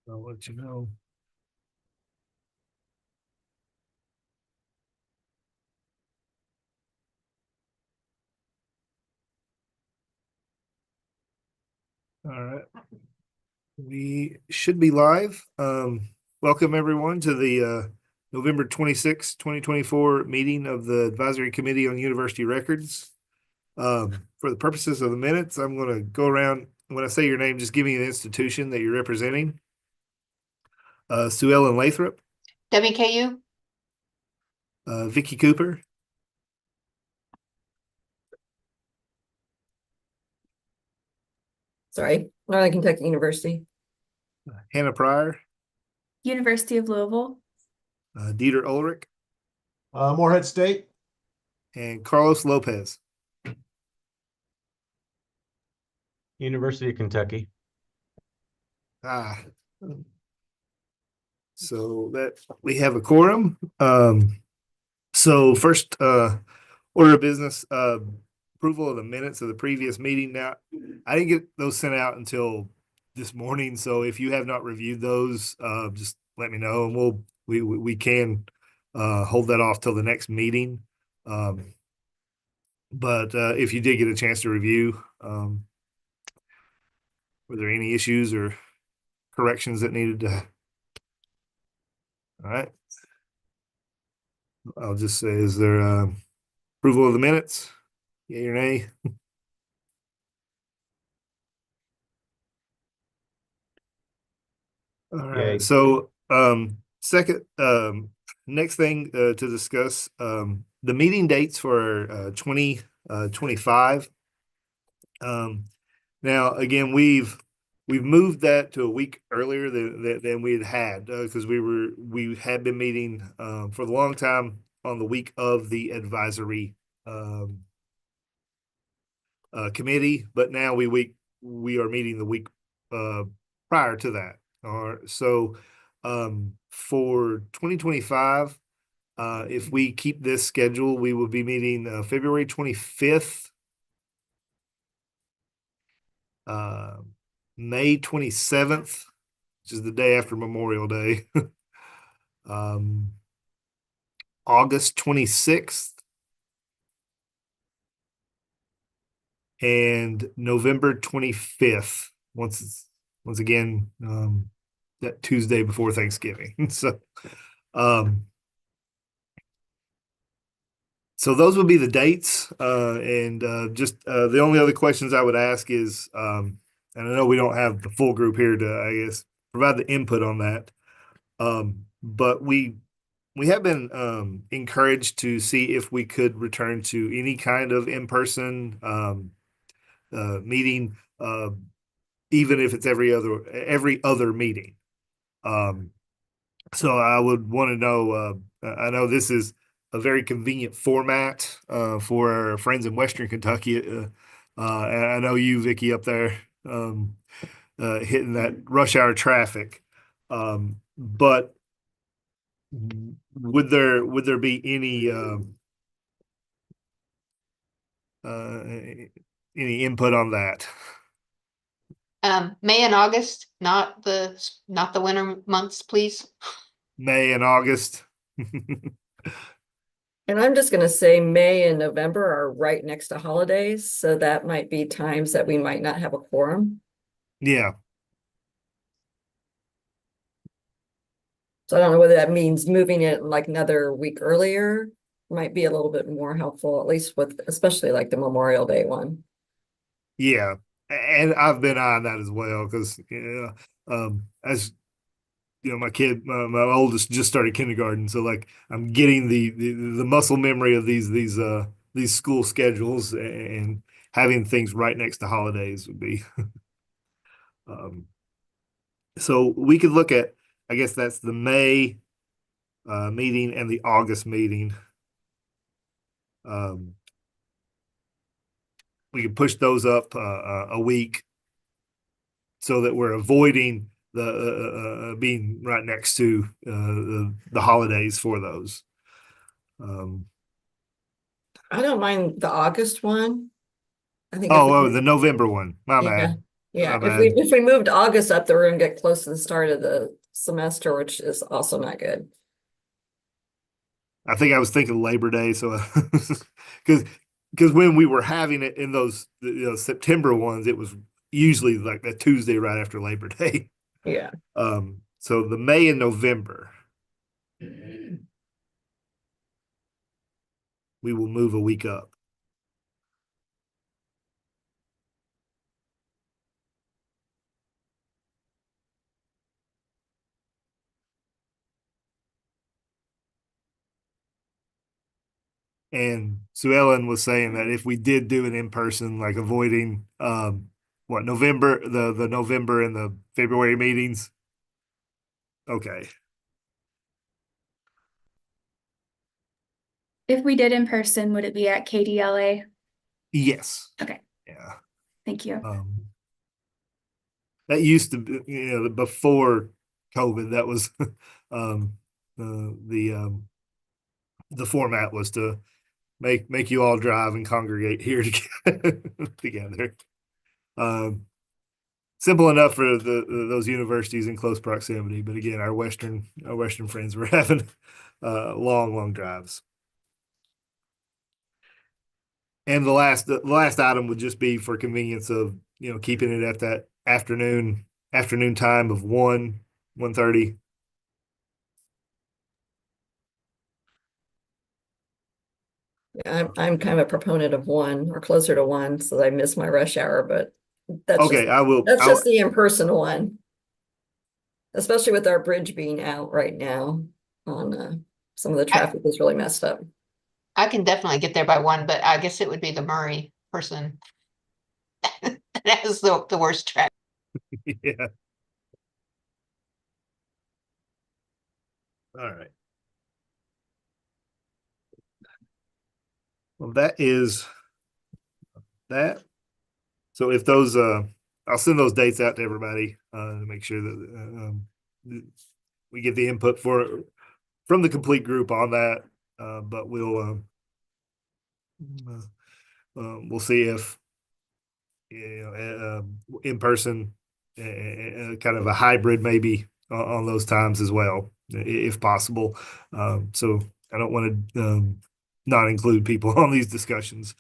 I'll let you know. All right. We should be live. Welcome everyone to the November 26th, 2024 meeting of the Advisory Committee on University Records. For the purposes of the minutes, I'm going to go around. When I say your name, just give me the institution that you're representing. Sue Ellen Lathrop, WKU, Vicky Cooper, Sorry, Northern Kentucky University. Hannah Pryor, University of Louisville. Dieter Ulrich, Morehead State. and Carlos Lopez. University of Kentucky. So that we have a quorum. So first, order of business, approval of the minutes of the previous meeting. Now, I didn't get those sent out until this morning, so if you have not reviewed those, just let me know, and we can hold that off till the next meeting. But if you did get a chance to review, were there any issues or corrections that needed to? All right. I'll just say, is there approval of the minutes? Yay or nay? All right. Yay. So second, next thing to discuss, the meeting dates for 2025. Now again, we've moved that to a week earlier than we had because we had been meeting for a long time on the week of the advisory committee, but now we are meeting the week prior to that. So for 2025, if we keep this schedule, we will be meeting February 25th, May 27th, which is the day after Memorial Day, August 26th, and November 25th, once again, that Tuesday before Thanksgiving. So those would be the dates. And just the only other questions I would ask is, and I know we don't have the full group here to, I guess, provide the input on that. But we have been encouraged to see if we could return to any kind of in-person meeting, even if it's every other meeting. So I would want to know, I know this is a very convenient format for our friends in Western Kentucky. And I know you, Vicky, up there hitting that rush hour traffic. But would there be any input on that? May and August, not the winter months, please. May and August. And I'm just gonna say May and November are right next to holidays, so that might be times that we might not have a quorum. Yeah. So I don't know whether that means moving it like another week earlier might be a little bit more helpful, at least with, especially like the Memorial Day one. Yeah. And I've been on that as well because as you know, my oldest just started kindergarten, so like I'm getting the muscle memory of these school schedules, and having things right next to holidays would be. So we could look at, I guess that's the May meeting and the August meeting. We could push those up a week so that we're avoiding the being right next to the holidays for those. I don't mind the August one. I think. The November one. My Yeah, bad. Yeah, My if we moved August up, then we're gonna get close to the start of the semester, which is also not good. I think I was thinking Labor Day, so because when we were having it in those September ones, it was usually like that Tuesday right after Labor Day. Yeah. So the May and November, we will move a week up. And Sue Ellen was saying that if we did do it in person, like avoiding November, the November and the February meetings. Okay. If we did in person, would it be at KDLA? Yes. Okay, Yeah. thank you. That used to be, before COVID, that was the format was to make you all drive and congregate here together. Simple enough for those universities in close proximity, but again, our Western friends were having long drives. And the last item would just be for convenience of keeping it at that afternoon time of 1:30. I'm kind of a proponent of 1 or closer to 1, so I miss my rush hour, but that's Okay, just, that's just the in-person one. Especially with our bridge being out right now on some of the traffic is really messed up. I can definitely get there by 1, but I guess it would be the Murray person. That is the worst traffic. Yeah. All right. Well, that is that. So if those, I'll send those dates out to everybody to make sure that we get the input from the complete group on that. But we'll see if in person, kind of a hybrid maybe on those times as well, if possible. So I don't want to not include people on these discussions.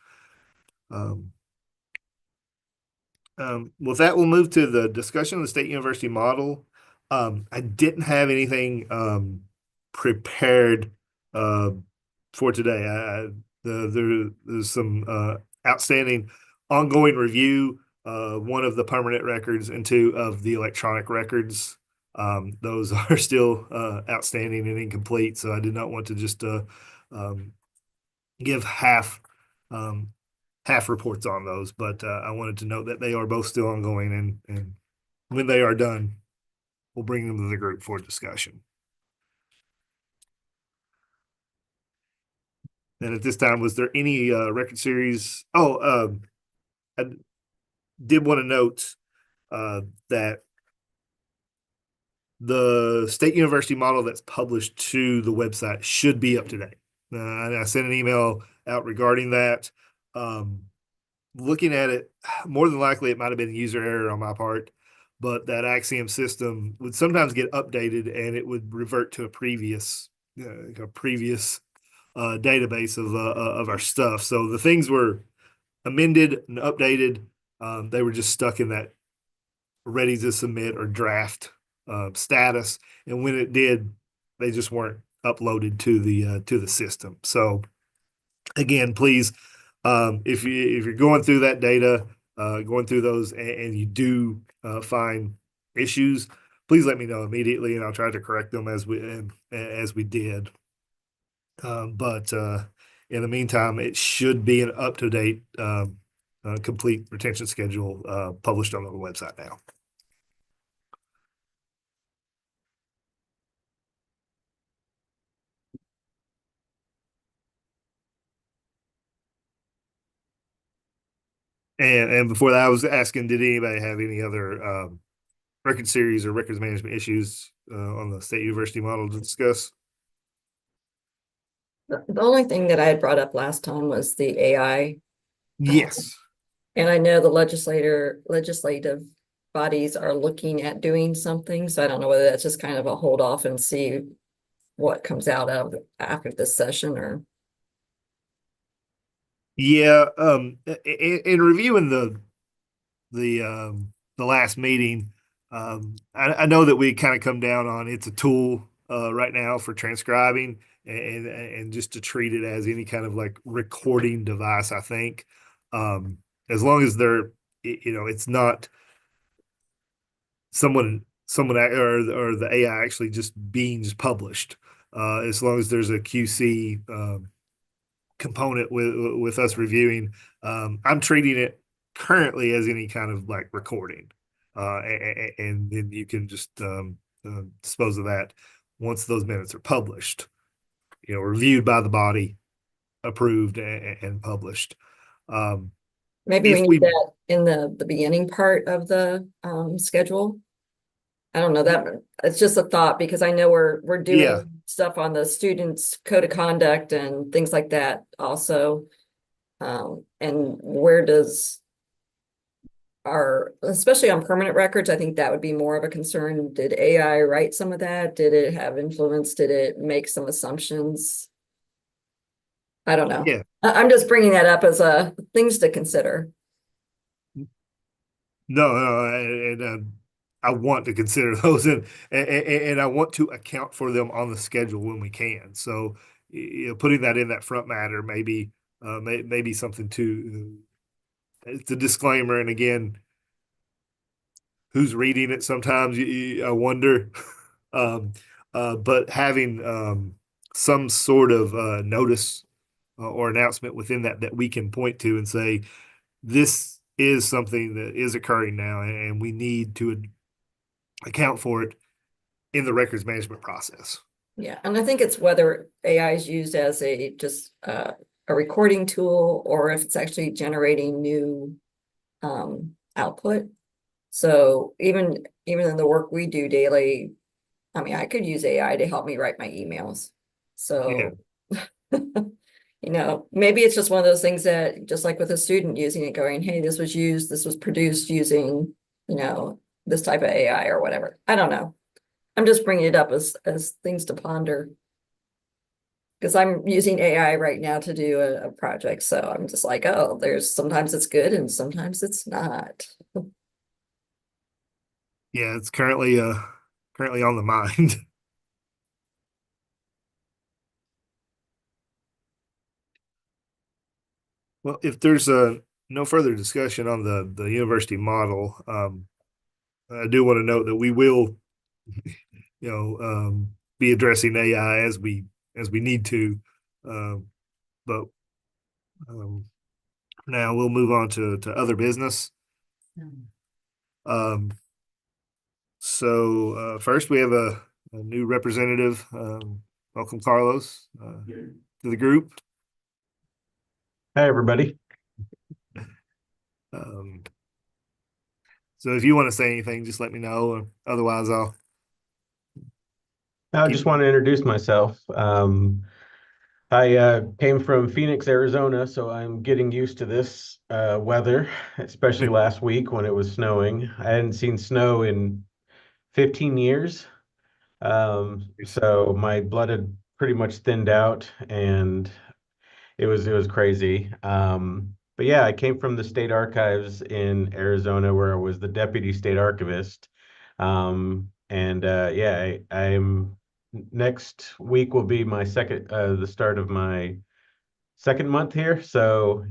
With that, we'll move to the discussion of the state university model. I didn't have anything prepared for today. There's some outstanding ongoing review, one of the permanent records and 2 of the electronic records. Those are still outstanding and incomplete, so I did not want to just give half reports on those, but I wanted to note that they are both still ongoing, and when they are done, we'll bring them to the group for discussion. And at this time, was there any record series? I did want to note that the state university model that's published to the website should be up to date. I sent an email out regarding that. Looking at it, more than likely it might have been user error on my part, but that Axiom system would sometimes get updated and it would revert to a previous database of our stuff. So the things were amended and updated. They were just stuck in that ready to submit or draft status, and when it did, they just weren't uploaded to the system. So again, please, if you're going through that data, going through those, and you do find issues, please let me know immediately, and I'll try to correct them as we did. But in the meantime, it should be an up-to-date, complete retention schedule published on the website now. And before that, I was asking, did anybody have any other record series or records management issues on the state university model to discuss? The only thing that I had brought up last time was the AI. Yes. And I know the legislative bodies are looking at doing something. So I don't know whether that's just kind of a hold off and see what comes out of after this session or. Yeah, in reviewing the last meeting, I know that we kind of come down on it's a tool right now for transcribing and just to treat it as any kind of like recording device, I think. As long as it's not or the AI actually just being published. As long as there's a QC component with us reviewing, I'm treating it currently as any kind of like recording, and then you can just dispose of that once those minutes are published. Reviewed by the body, approved and published. Maybe we If need we that in the beginning part of the schedule. I don't know, that it's just a thought because I know we're Yeah. doing stuff on the students' code of conduct and things like that also. And where does especially on permanent records, I think that would be more of a concern. Did AI write some of that? Did it have influence? Did it make some assumptions? I don't know. Yeah. I'm just bringing that up as things to consider. No, and I want to consider those and I want to account for them on the schedule when we can. So, putting that in that front matter maybe something to it's a disclaimer. And again, who's reading it? Sometimes I wonder. um, but having some sort of notice or announcement within that we can point to and say, this is something that is occurring now, and we need to account for it in the records management process. Yeah, and I think it's whether AI is used as a recording tool or if it's actually generating new output. So even in the work we do daily, I mean, I could use AI to help me write my emails. So, maybe it's just one of those things that just like with a student using it, going, hey, this was produced using, this type of AI or whatever. I don't know. I'm just bringing it up as things to ponder. Because I'm using AI right now to do a project. So I'm just like, oh, sometimes it's good and sometimes it's not. Yeah, it's currently on the mind. Well, if there's no further discussion on the university model, I do want to note that we will, be addressing AI as we need to. But now we'll move on to other business. So first we have a new representative. Welcome, Carlos, to the group. Hi, everybody. So if you want to say anything, just let me know. Or otherwise, I just want to introduce myself. I came from Phoenix, Arizona, so I'm getting used to this weather, especially last week when it was snowing. I hadn't seen snow in 15 years. So my blood had pretty much thinned out and it was crazy. But yeah, I came from the state archives in Arizona where I was the deputy state archivist. And yeah, I'm next week will be my the start of my second month here. So,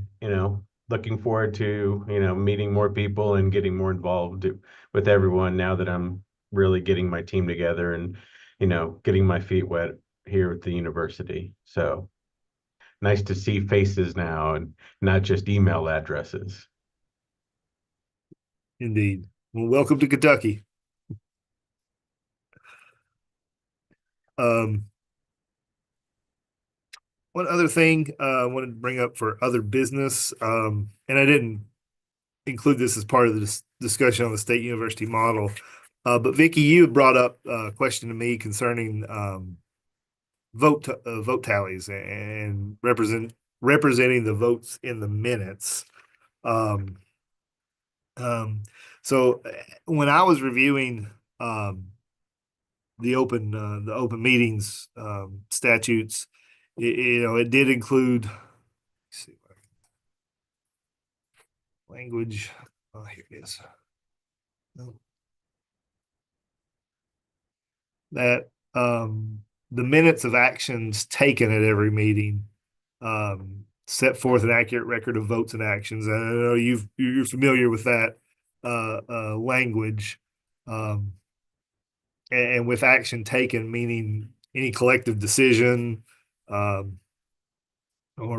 looking forward to, meeting more people and getting more involved with everyone now that I'm really getting my team together and, getting my feet wet here at the university. So nice to see faces now and not just email addresses. indeed. Well, welcome to Kentucky. One other thing I wanted to bring up for other business, and I didn't include this as part of the discussion on the state university model, but Vicky, you brought up a question to me concerning vote tallies and representing the votes in the minutes. So when I was reviewing the open meetings statutes, it did include, let's see, language. Oh, here it is. Oh. That the minutes of actions taken at every meeting set forth an accurate record of votes and actions. And I know you're familiar with that language. And with action taken, meaning any collective decision, or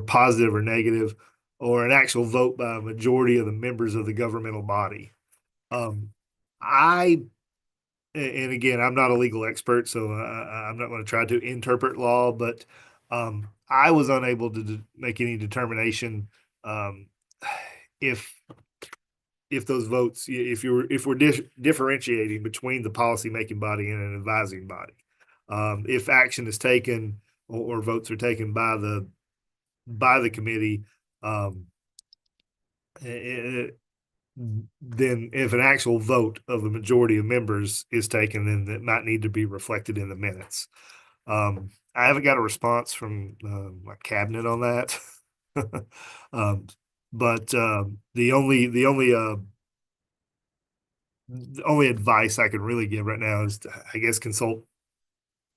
positive or negative, or an actual vote by a majority of the members of the governmental body. I and again, I'm not a legal expert, so I'm not going to try to interpret law, but I was unable to make any determination if those votes, if we're differentiating between the policy-making body and an advising body. If action is taken or votes are taken by the committee, then if an actual vote of a majority of members is taken, then it might need to be reflected in the minutes. I haven't got a response from my cabinet on that. But the only advice I can really give right now is to, I guess, consult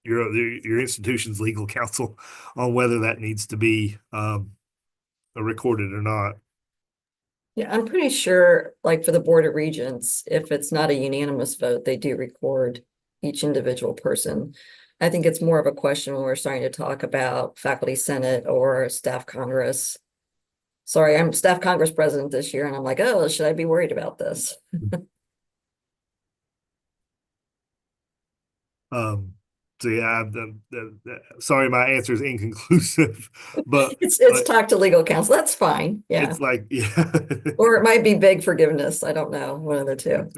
your institution's legal counsel on whether that needs to be recorded or not. Yeah, I'm pretty sure, like for the Board of Regents, if it's not a unanimous vote, they do record each individual person. I think it's more of a question when we're starting to talk about faculty senate or staff congress. Sorry, I'm staff congress president this year, and I'm like, oh, should I be worried about this? So yeah, sorry, my answer is inconclusive, but It's talk to legal counsel. That's fine. Yeah. it's like, yeah. Or it might be beg forgiveness. I don't know, one of the two.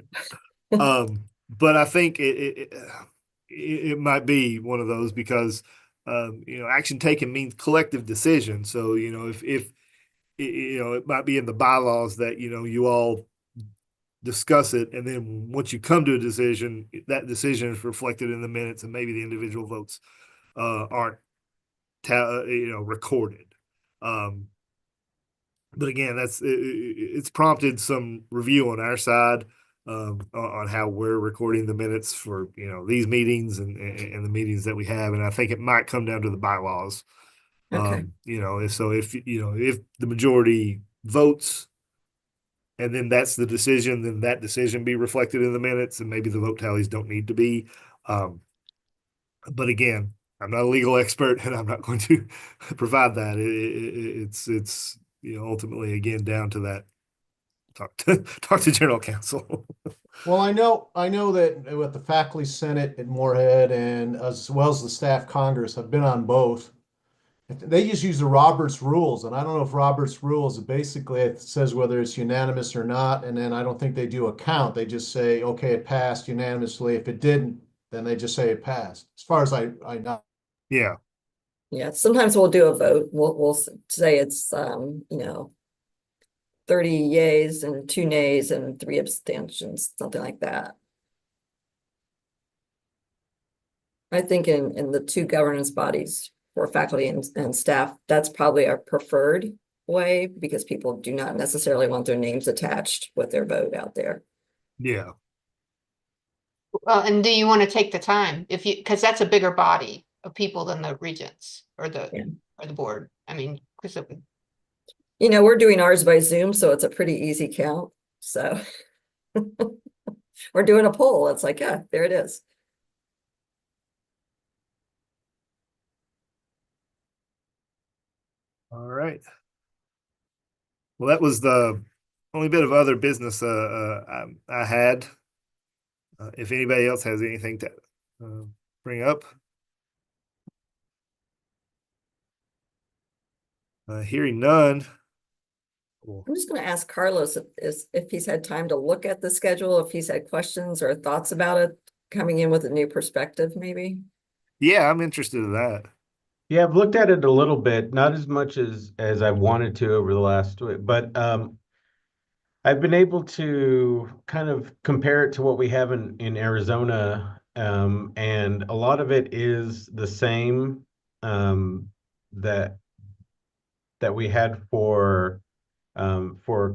But I think it might be one of those because action taken means collective decision. So if it might be in the bylaws that you all discuss it, and then once you come to a decision, that decision is reflected in the minutes, and maybe the individual votes aren't recorded. But again, it's prompted some review on our side on how we're recording the minutes for these meetings and the meetings that we have, and I think it might come down to the bylaws. Okay. If the majority votes, and then that's the decision, then that decision be reflected in the minutes, and maybe the vote tallies don't need to be. But again, I'm not a legal expert, and I'm not going to provide that. It's ultimately again down to that. Talk to general counsel. Well, I know that with the faculty senate at Moorhead and as well as the staff congress, I've been on both. They just use the Roberts rules, and I don't know if Roberts rules basically it says whether it's unanimous or not, and then I don't think they do a count. They just say, okay, it passed unanimously. If it didn't, then they just say it passed. As far as I know. Yeah. Yeah, sometimes we'll do a vote. We'll say it's 30 yays and 2 nays and 3 abstentions, something like that. I think in the 2 governance bodies for faculty and staff, that's probably our preferred way because people do not necessarily want their names attached with their vote out there. Yeah. Well, and do you want to take the time because that's a bigger body of people than the regents or the board? I mean, because we're doing ours by Zoom, so it's a pretty easy count. So we're doing a poll. It's like, yeah, there it is. All right. Well, that was the only bit of other business I had. If anybody else has anything to bring up. Hearing none. Cool. I'm just going to ask Carlos if he's had time to look at the schedule, if he's had questions or thoughts about it, coming in with a new perspective, maybe. Yeah, I'm interested in that. Yeah, I've looked at it a little bit, not as much as I wanted to over the last week, but I've been able to kind of compare it to what we have in Arizona, and a lot of it is the same that that we had for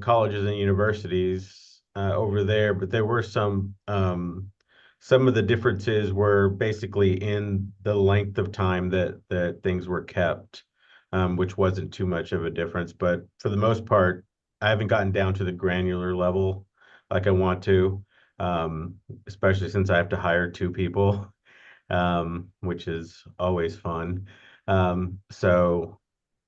colleges and universities over there, but there were some of the differences were basically in the length of time that things were kept, which wasn't too much of a difference. But for the most part, I haven't gotten down to the granular level like I want to, especially since I have to hire two people, which is always fun. So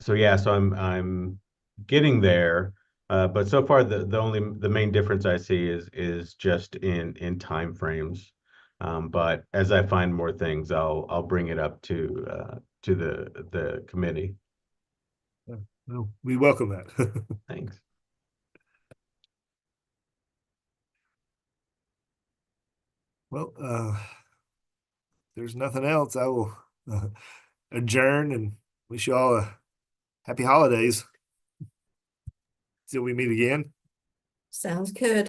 yeah, so I'm getting there. But so far the main difference I see is just in time frames. But as I find more things, I'll bring it up to the committee. Well, we welcome that. Thanks. Well, there's nothing else. I will adjourn and wish you all a happy holidays. Till we meet again. Sounds good.